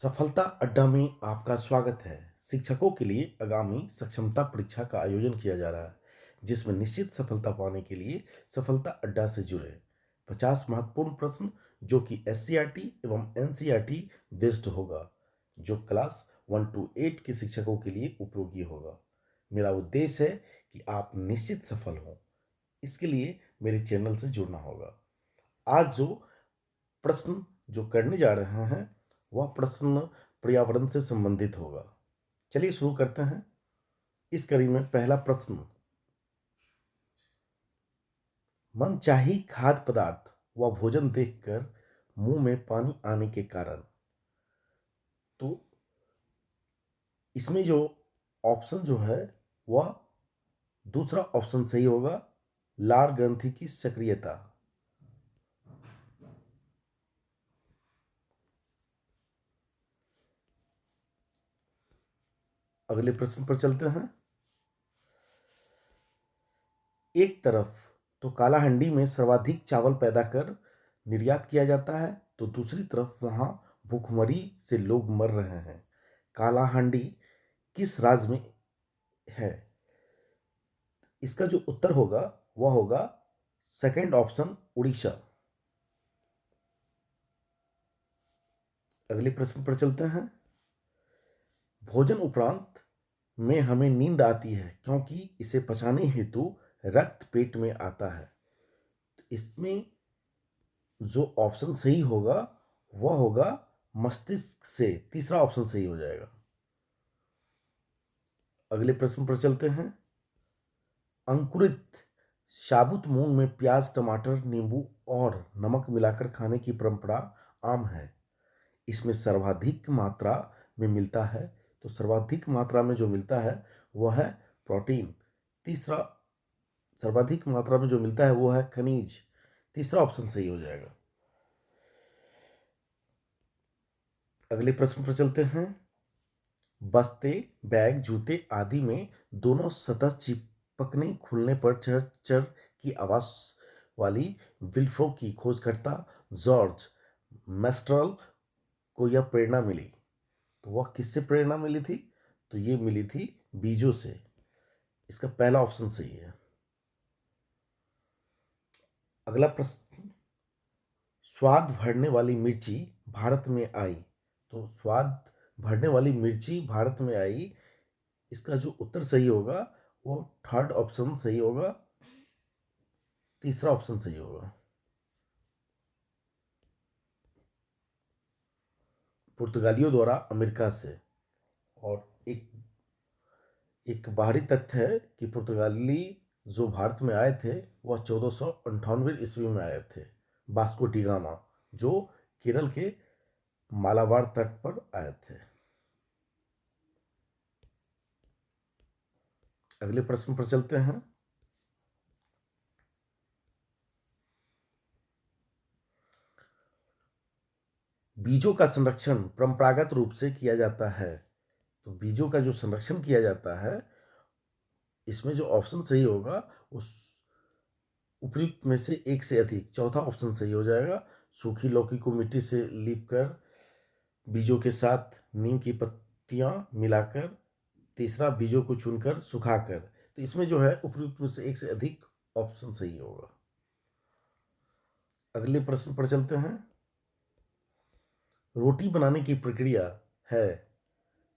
सफलता अड्डा में आपका स्वागत है। शिक्षकों के लिए आगामी सक्षमता परीक्षा का आयोजन किया जा रहा है, जिसमें निश्चित सफलता पाने के लिए सफलता अड्डा से जुड़े 50 महत्वपूर्ण प्रश्न जो कि एससीईआरटी एवं एनसीईआरटी बेस्ड होगा, जो क्लास 1 to 8 के शिक्षकों के लिए उपयोगी होगा। मेरा उद्देश्य है कि आप निश्चित सफल हों। इसके लिए मेरे चैनल से जुड़ना होगा। आज जो प्रश्न जो करने जा रहे हैं वह प्रश्न पर्यावरण से संबंधित होगा। चलिए शुरू करते हैं। इस कड़ी में पहला प्रश्न, मनचाही खाद्य पदार्थ व भोजन देखकर मुंह में पानी आने के कारण। तो इसमें जो ऑप्शन जो है वह दूसरा ऑप्शन सही होगा, लार ग्रंथि की सक्रियता। अगले प्रश्न पर चलते हैं। एक तरफ तो कालाहंडी में सर्वाधिक चावल पैदा कर निर्यात किया जाता है, तो दूसरी तरफ वहां भूखमरी से लोग मर रहे हैं। कालाहांडी किस राज्य में है? इसका जो उत्तर होगा वह होगा सेकंड ऑप्शन, उड़ीसा। अगले प्रश्न पर चलते हैं। भोजन उपरांत में हमें नींद आती है क्योंकि इसे पचाने हेतु रक्त पेट में आता है। तो इसमें जो ऑप्शन सही होगा वह होगा मस्तिष्क से। तीसरा ऑप्शन सही हो जाएगा। अगले प्रश्न पर चलते हैं। अंकुरित साबुत मूंग में प्याज, टमाटर, नींबू और नमक मिलाकर खाने की परंपरा आम है। इसमें सर्वाधिक मात्रा में मिलता है, तो सर्वाधिक मात्रा में जो मिलता है वह है प्रोटीन। तीसरा, सर्वाधिक मात्रा में जो मिलता है वो है खनिज। तीसरा ऑप्शन सही हो जाएगा। अगले प्रश्न पर चलते हैं। बस्ते, बैग, जूते आदि में दोनों सतह चिपकने खुलने पर चर चर की आवाज वाली विल्फ्रो की खोजकर्ता जॉर्ज मेस्ट्रल को यह प्रेरणा मिली। तो वह किससे प्रेरणा मिली थी? तो ये मिली थी बीजों से। इसका पहला ऑप्शन सही है। अगला प्रश्न, स्वाद भरने वाली मिर्ची भारत में आई। तो स्वाद भरने वाली मिर्ची भारत में आई, इसका जो उत्तर सही होगा वो थर्ड ऑप्शन सही होगा। तीसरा ऑप्शन सही होगा। पुर्तगालियों द्वारा अमेरिका से। और एक बाहरी तथ्य है कि पुर्तगाली जो भारत में आए थे वह 1498 ईस्वी में आए थे। वास्को डी गामा जो केरल के मालाबार तट पर आए थे। अगले प्रश्न पर चलते हैं। बीजों का संरक्षण परंपरागत रूप से किया जाता है। तो बीजों का जो संरक्षण किया जाता है, इसमें जो ऑप्शन सही होगा उस उपयुक्त में से एक से अधिक, चौथा ऑप्शन सही हो जाएगा। सूखी लौकी को मिट्टी से लीप कर बीजों के साथ नीम की पत्तियां मिलाकर, तीसरा बीजों को चुनकर सुखाकर। तो इसमें जो है उपयुक्त में से एक से अधिक ऑप्शन सही होगा। अगले प्रश्न पर चलते हैं। रोटी बनाने की प्रक्रिया है।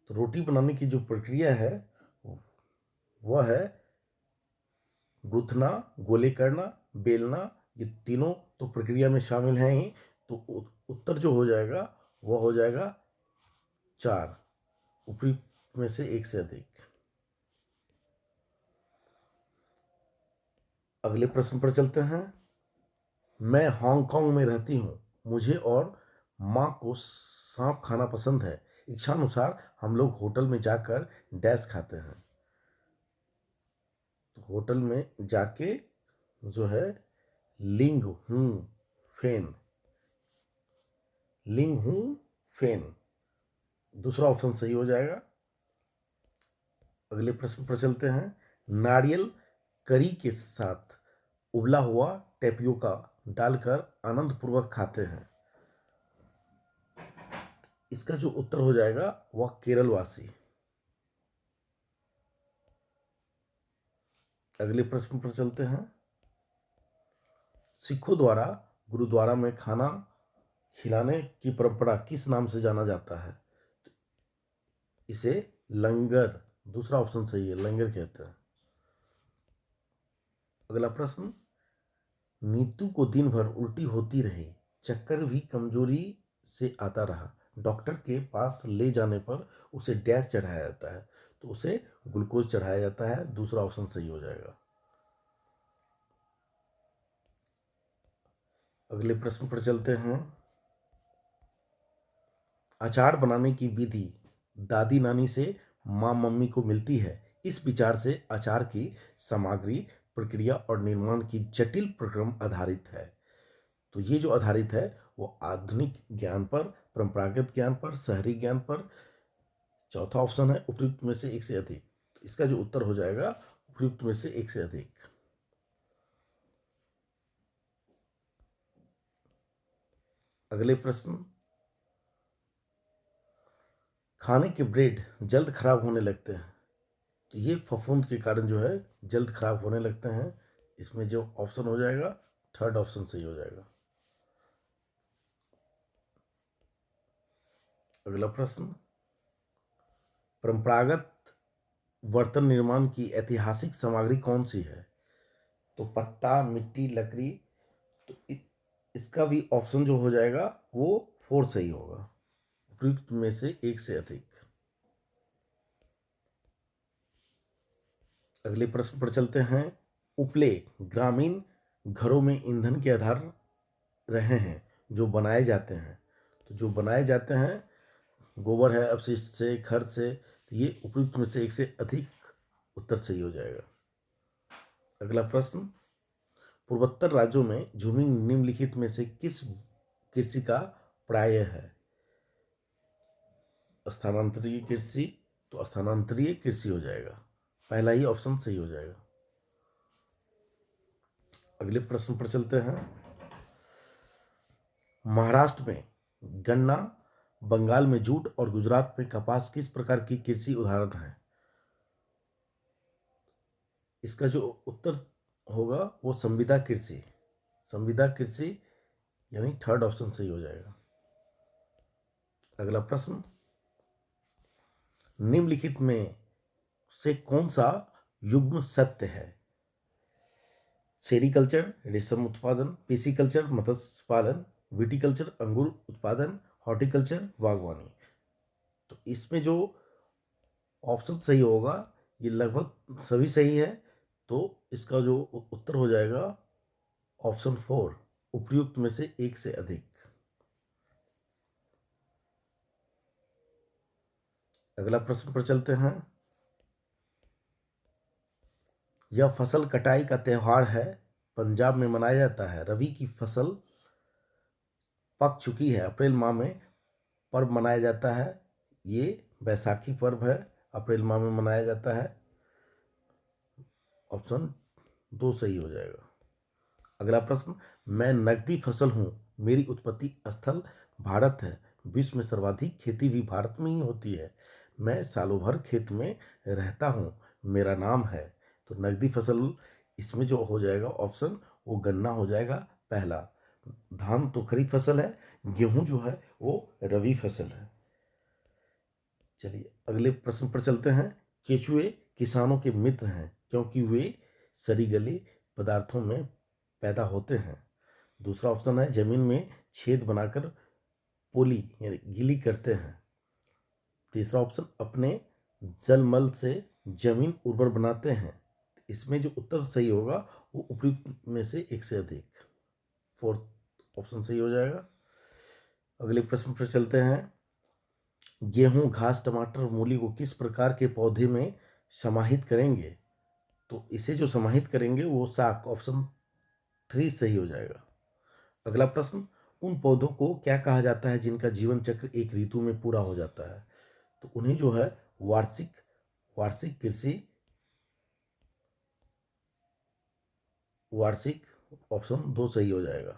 तो रोटी बनाने की जो प्रक्रिया है वह है गूंथना, गोले करना, बेलना। ये तीनों तो प्रक्रिया में शामिल हैं ही। तो उत्तर जो हो जाएगा वह हो जाएगा 4, उपयुक्त में से एक से अधिक। अगले प्रश्न पर चलते हैं। मैं हांगकांग में रहती हूँ। मुझे और माँ को सांप खाना पसंद है। इच्छानुसार हम लोग होटल में जाकर डैश खाते हैं। तो होटल में जाके जो है लिंग हूं फेन, लिंग हूं फेन, दूसरा ऑप्शन सही हो जाएगा। अगले प्रश्न पर चलते हैं। नारियल करी के साथ उबला हुआ टेपियोका डालकर आनंद पूर्वक खाते हैं। इसका जो उत्तर हो जाएगा वह केरलवासी। अगले प्रश्न पर चलते हैं। सिखों द्वारा गुरुद्वारा में खाना खिलाने की परंपरा किस नाम से जाना जाता है? इसे लंगर, दूसरा ऑप्शन सही है, लंगर कहते हैं। अगला प्रश्न, नीतू को दिन भर उल्टी होती रही, चक्कर भी कमजोरी से आता रहा, डॉक्टर के पास ले जाने पर उसे डैश चढ़ाया जाता है? तो उसे ग्लूकोज चढ़ाया जाता है, दूसरा ऑप्शन सही हो जाएगा। अगले प्रश्न पर चलते हैं। अचार बनाने की विधि दादी नानी से माँ मम्मी को मिलती है, इस विचार से अचार की सामग्री, प्रक्रिया और निर्माण की जटिल प्रक्रम आधारित है। तो ये जो आधारित है वो आधुनिक ज्ञान पर, परंपरागत ज्ञान पर, शहरी ज्ञान पर। चौथा ऑप्शन है उपयुक्त में से एक से अधिक। तो इसका जो उत्तर हो जाएगा उपयुक्त में से एक से अधिक। अगले प्रश्न, खाने के ब्रेड जल्द खराब होने लगते हैं, तो ये फफूंद के कारण जो है जल्द खराब होने लगते हैं। इसमें जो ऑप्शन हो जाएगा थर्ड ऑप्शन सही हो जाएगा। अगला प्रश्न, परंपरागत बर्तन निर्माण की ऐतिहासिक सामग्री कौन सी है? तो पत्ता, मिट्टी, लकड़ी। तो इसका भी ऑप्शन जो हो जाएगा वो फोर सही होगा, उपयुक्त में से एक से अधिक। अगले प्रश्न पर चलते हैं। उपले ग्रामीण घरों में ईंधन के आधार रहे हैं जो बनाए जाते हैं। तो जो बनाए जाते हैं गोबर है, अपशिष्ट से, खर्च से, तो ये उपयुक्त में से एक से अधिक उत्तर सही हो जाएगा। अगला प्रश्न, पूर्वोत्तर राज्यों में झूमिंग निम्नलिखित में से किस कृषि का प्राय है? स्थानांतरीय कृषि। तो स्थानांतरीय कृषि हो जाएगा, पहला ही ऑप्शन सही हो जाएगा। अगले प्रश्न पर चलते हैं। महाराष्ट्र में गन्ना, बंगाल में जूट और गुजरात में कपास किस प्रकार की कृषि उदाहरण है? इसका जो उत्तर होगा वो संविदा कृषि, संविदा कृषि यानी थर्ड ऑप्शन सही हो जाएगा। अगला प्रश्न, निम्नलिखित में से कौन सा युग्म सत्य है? सेरिकल्चर रेशम उत्पादन, पिसिकल्चर मत्स्य पालन, विटिकल्चर अंगूर उत्पादन, हॉर्टिकल्चर बागवानी। तो इसमें जो ऑप्शन सही होगा ये लगभग सभी सही है, तो इसका जो उत्तर हो जाएगा ऑप्शन फोर, उपयुक्त में से एक से अधिक। अगला प्रश्न पर चलते हैं। यह फसल कटाई का त्यौहार है, पंजाब में मनाया जाता है, रबी की फसल पक चुकी है, अप्रैल माह में पर्व मनाया जाता है। ये बैसाखी पर्व है, अप्रैल माह में मनाया जाता है। ऑप्शन दो सही हो जाएगा। अगला प्रश्न, मैं नकदी फसल हूँ, मेरी उत्पत्ति स्थल भारत है, विश्व में सर्वाधिक खेती भी भारत में ही होती है, मैं सालों भर खेत में रहता हूँ, मेरा नाम है। तो नकदी फसल इसमें जो हो जाएगा ऑप्शन वो गन्ना हो जाएगा पहला। धान तो खरीफ फसल है, गेहूं जो है वो रबी फसल है। चलिए अगले प्रश्न पर चलते हैं। केचुए किसानों के मित्र हैं क्योंकि वे सड़ी गली पदार्थों में पैदा होते हैं। दूसरा ऑप्शन है जमीन में छेद बनाकर पोली यानी गीली करते हैं। तीसरा ऑप्शन अपने जलमल से जमीन उर्वर बनाते हैं। इसमें जो उत्तर सही होगा वो उपयुक्त में से एक से अधिक, फोर्थ ऑप्शन सही हो जाएगा। अगले प्रश्न पर चलते हैं। गेहूं, घास, टमाटर, मूली को किस प्रकार के पौधे में समाहित करेंगे? तो इसे जो समाहित करेंगे वो साग, ऑप्शन थ्री सही हो जाएगा। अगला प्रश्न, उन पौधों को क्या कहा जाता है जिनका जीवन चक्र एक ऋतु में पूरा हो जाता है? तो उन्हें जो है वार्षिक वार्षिक कृषि, वार्षिक ऑप्शन दो सही हो जाएगा।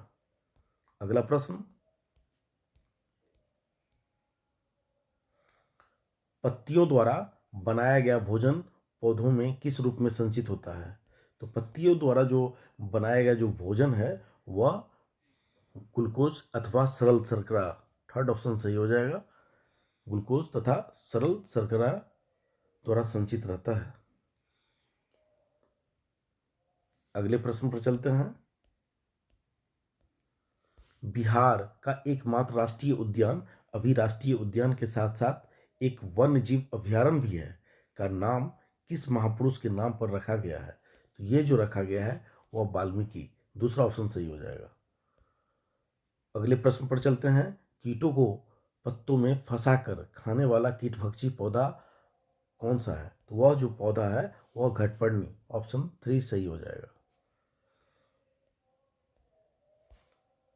अगला प्रश्न, पत्तियों द्वारा बनाया गया भोजन पौधों में किस रूप में संचित होता है? तो पत्तियों द्वारा जो बनाया गया जो भोजन है वह ग्लूकोज अथवा सरल शर्करा, थर्ड ऑप्शन सही हो जाएगा, ग्लूकोज तथा सरल शर्करा द्वारा संचित रहता है। अगले प्रश्न पर चलते हैं। बिहार का एकमात्र राष्ट्रीय उद्यान अभी राष्ट्रीय उद्यान के साथ साथ एक वन्य जीव अभयारण्य भी है का नाम किस महापुरुष के नाम पर रखा गया है? तो ये जो रखा गया है वह वाल्मीकि, दूसरा ऑप्शन सही हो जाएगा। अगले प्रश्न पर चलते हैं। कीटों को पत्तों में फंसाकर खाने वाला कीटभक्षी पौधा कौन सा है? तो वह जो पौधा है वह घटपर्णी, ऑप्शन 3 सही हो जाएगा।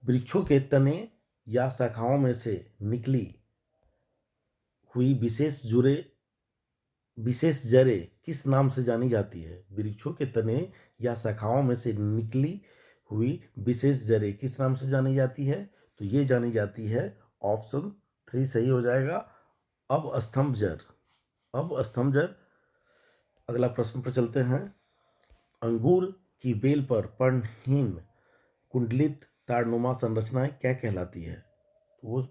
वृक्षों के तने या शाखाओं में से निकली हुई विशेष जड़ें किस नाम से जानी जाती है? वृक्षों के तने या शाखाओं में से निकली हुई विशेष जड़ें किस नाम से जानी जाती है? तो ये जानी जाती है, ऑप्शन 3 सही हो जाएगा, अपस्तंभ जड़, अपस्तंभ जड़। अगला प्रश्न पर चलते हैं। अंगूर की बेल पर पर्णहीन कुंडलित तारनुमा संरचनाएं क्या कहलाती है? तो वो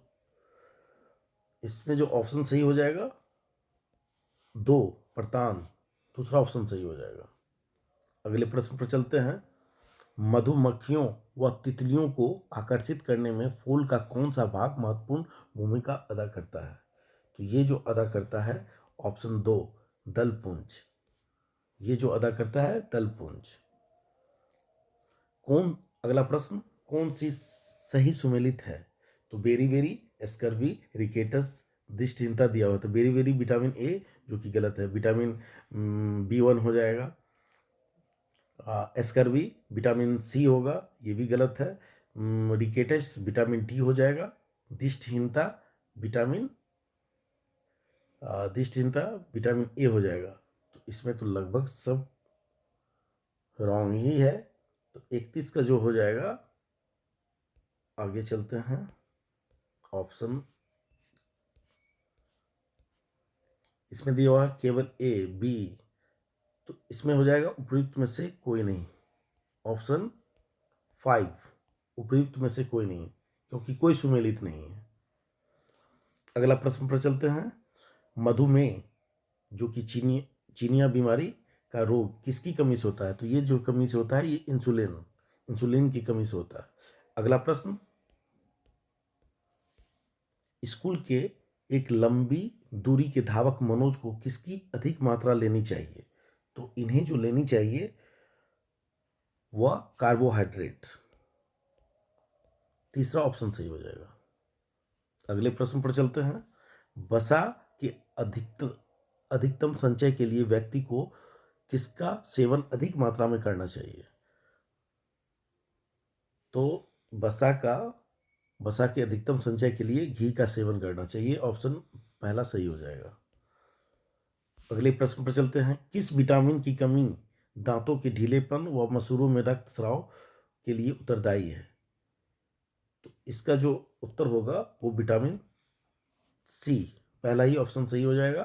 इसमें जो ऑप्शन सही हो जाएगा 2 प्रतान, दूसरा ऑप्शन सही हो जाएगा। अगले प्रश्न पर चलते हैं। मधुमक्खियों व तितलियों को आकर्षित करने में फूल का कौन सा भाग महत्वपूर्ण भूमिका अदा करता है? तो ये जो अदा करता है, ऑप्शन 2 दलपुंज, ये जो अदा करता है दलपुंज। अगला प्रश्न, कौन सी सही सुमेलित है? तो बेरी बेरी, एस्कर्वी, रिकेटस, दृष्टिहीनता दिया हुआ। तो बेरी बेरी विटामिन ए, जो कि गलत है, विटामिन B1 हो जाएगा। एस्कर्वी विटामिन सी होगा, ये भी गलत है। रिकेटस विटामिन डी हो जाएगा। दृष्टिहीनता विटामिन ए हो जाएगा। तो इसमें तो लगभग सब रॉन्ग ही है। तो 31 का जो हो जाएगा, आगे चलते हैं। ऑप्शन इसमें दिया हुआ है केवल ए, बी, तो इसमें हो जाएगा उपयुक्त में से कोई नहीं, ऑप्शन 5 उपयुक्त में से कोई नहीं, क्योंकि कोई सुमेलित नहीं है। अगला प्रश्न पर चलते हैं। मधुमेह जो कि चीनिया बीमारी का रोग किसकी कमी से होता है? तो ये जो कमी से होता है ये इंसुलिन की कमी से होता है। अगला प्रश्न, स्कूल के एक लंबी दूरी के धावक मनोज को किसकी अधिक मात्रा लेनी चाहिए? तो इन्हें जो लेनी चाहिए वह कार्बोहाइड्रेट, तीसरा ऑप्शन सही हो जाएगा। अगले प्रश्न पर चलते हैं। वसा के अधिकतम संचय के लिए व्यक्ति को किसका सेवन अधिक मात्रा में करना चाहिए? तो वसा के अधिकतम संचय के लिए घी का सेवन करना चाहिए, ऑप्शन पहला सही हो जाएगा। अगले प्रश्न पर चलते हैं। किस विटामिन की कमी दांतों के ढीलेपन व मसूड़ों में रक्तस्राव के लिए उत्तरदायी है? तो इसका जो उत्तर होगा वो विटामिन सी, पहला ही ऑप्शन सही हो जाएगा।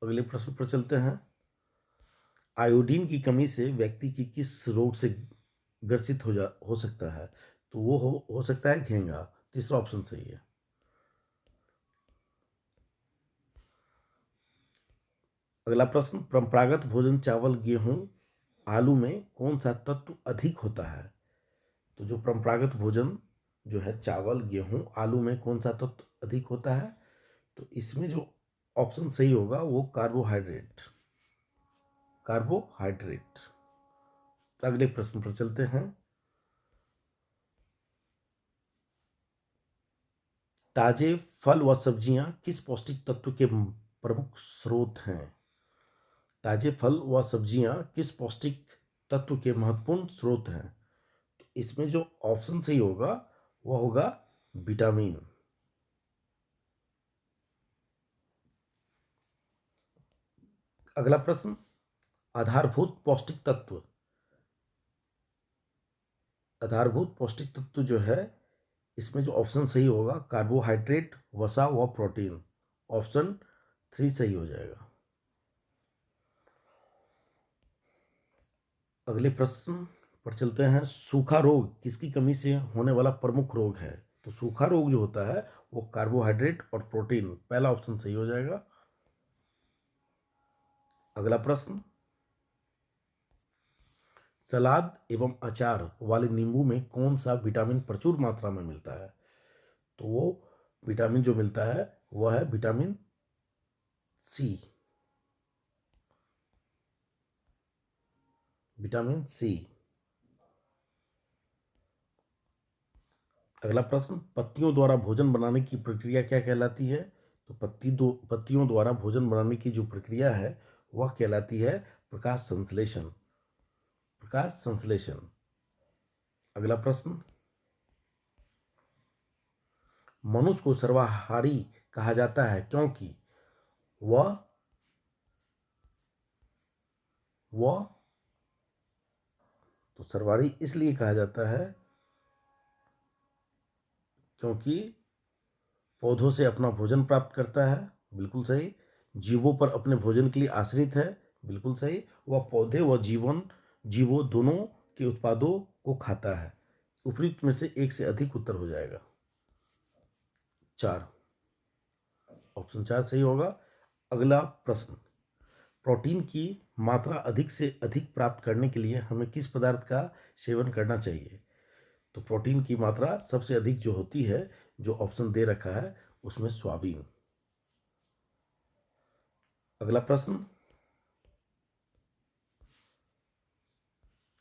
अगले प्रश्न पर चलते हैं। आयोडीन की कमी से व्यक्ति की किस रोग से ग्रसित हो सकता है? तो वो हो सकता है घेंघा, तीसरा ऑप्शन सही है। अगला प्रश्न, परंपरागत भोजन चावल गेहूं आलू में कौन सा तत्व अधिक होता है? तो जो परंपरागत भोजन जो है चावल गेहूं आलू में कौन सा तत्व अधिक होता है? तो इसमें जो ऑप्शन सही होगा वो कार्बोहाइड्रेट। अगले प्रश्न पर चलते हैं। ताजे फल व सब्जियां किस पौष्टिक तत्व के प्रमुख स्रोत हैं? ताजे फल व सब्जियां किस पौष्टिक तत्व के महत्वपूर्ण स्रोत हैं? तो इसमें जो ऑप्शन सही होगा वह होगा विटामिन। अगला प्रश्न, आधारभूत पौष्टिक तत्व जो है इसमें जो ऑप्शन सही होगा कार्बोहाइड्रेट, वसा व प्रोटीन, ऑप्शन 3 सही हो जाएगा। अगले प्रश्न पर चलते हैं। सूखा रोग किसकी कमी से होने वाला प्रमुख रोग है? तो सूखा रोग जो होता है वो कार्बोहाइड्रेट और प्रोटीन, पहला ऑप्शन सही हो जाएगा। अगला प्रश्न, सलाद एवं अचार वाले नींबू में कौन सा विटामिन प्रचुर मात्रा में मिलता है? तो वो विटामिन जो मिलता है वह है विटामिन सी। Vitamin C. अगला प्रश्न, पत्तियों द्वारा भोजन बनाने की प्रक्रिया क्या कहलाती है? तो पत्तियों द्वारा भोजन बनाने की जो प्रक्रिया है वह कहलाती है प्रकाश संश्लेषण। प्रकाश संश्लेषण। अगला प्रश्न, मनुष्य को सर्वाहारी कहा जाता है क्योंकि वह वह तो सर्वाहारी इसलिए कहा जाता है क्योंकि पौधों से अपना भोजन प्राप्त करता है, बिल्कुल सही। जीवों पर अपने भोजन के लिए आश्रित है, बिल्कुल सही। वह पौधे व जीवों दोनों के उत्पादों को खाता है। उपयुक्त में से एक से अधिक उत्तर हो जाएगा। 4, ऑप्शन 4 सही होगा। अगला प्रश्न, प्रोटीन की मात्रा अधिक से अधिक प्राप्त करने के लिए हमें किस पदार्थ का सेवन करना चाहिए? तो प्रोटीन की मात्रा सबसे अधिक जो होती है, जो ऑप्शन दे रखा है उसमें सोयाबीन। अगला प्रश्न,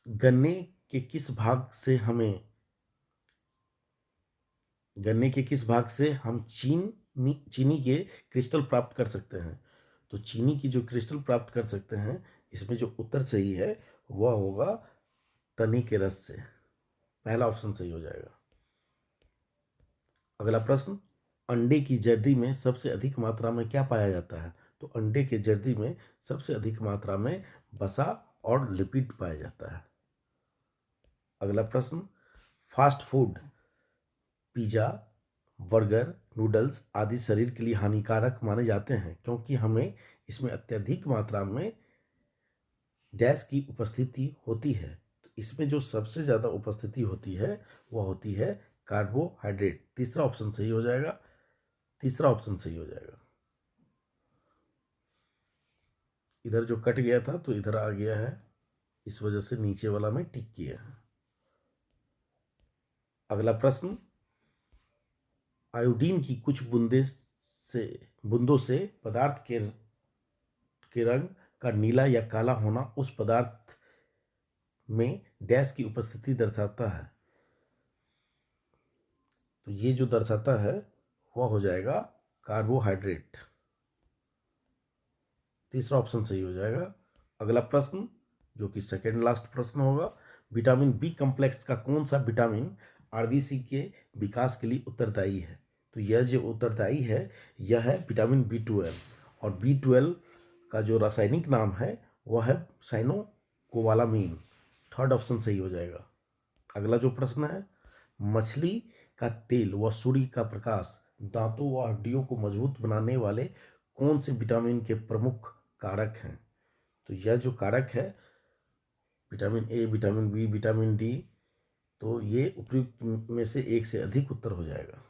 गन्ने के किस भाग से हम चीनी के क्रिस्टल प्राप्त कर सकते हैं? तो चीनी की जो क्रिस्टल प्राप्त कर सकते हैं, इसमें जो उत्तर सही है वह होगा तनी के रस से, पहला ऑप्शन सही हो जाएगा। अगला प्रश्न, अंडे की जर्दी में सबसे अधिक मात्रा में क्या पाया जाता है? तो अंडे के जर्दी में सबसे अधिक मात्रा में वसा और लिपिड पाया जाता है। अगला प्रश्न, fast food pizza, burger, noodles आदि शरीर के लिए हानिकारक माने जाते हैं क्योंकि हमें इसमें अत्यधिक मात्रा में डैश की उपस्थिति होती है। तो इसमें जो सबसे ज़्यादा उपस्थिति होती है वह होती है कार्बोहाइड्रेट। तीसरा ऑप्शन सही हो जाएगा। तीसरा ऑप्शन सही हो जाएगा। इधर जो कट गया था तो इधर आ गया है, इस वजह से नीचे वाला में टिक किया है। अगला प्रश्न, आयोडीन की कुछ बूंदों से पदार्थ के रंग का नीला या काला होना उस पदार्थ में डैश की उपस्थिति दर्शाता है। तो ये जो दर्शाता है वह हो जाएगा कार्बोहाइड्रेट। तीसरा ऑप्शन सही हो जाएगा। अगला प्रश्न जो कि सेकेंड लास्ट प्रश्न होगा, विटामिन बी कॉम्प्लेक्स का कौन सा विटामिन आरबीसी के विकास के लिए उत्तरदायी है? तो यह जो उत्तरदायी है यह है विटामिन B12, और B12 का जो रासायनिक नाम है वह है साइनोकोबालामीन। थर्ड ऑप्शन सही हो जाएगा। अगला जो प्रश्न है, मछली का तेल व सूर्य का प्रकाश दांतों व हड्डियों को मजबूत बनाने वाले कौन से विटामिन के प्रमुख कारक हैं? तो यह जो कारक है vitamin A, vitamin B, vitamin D, तो ये उपयुक्त में से एक से अधिक उत्तर हो जाएगा।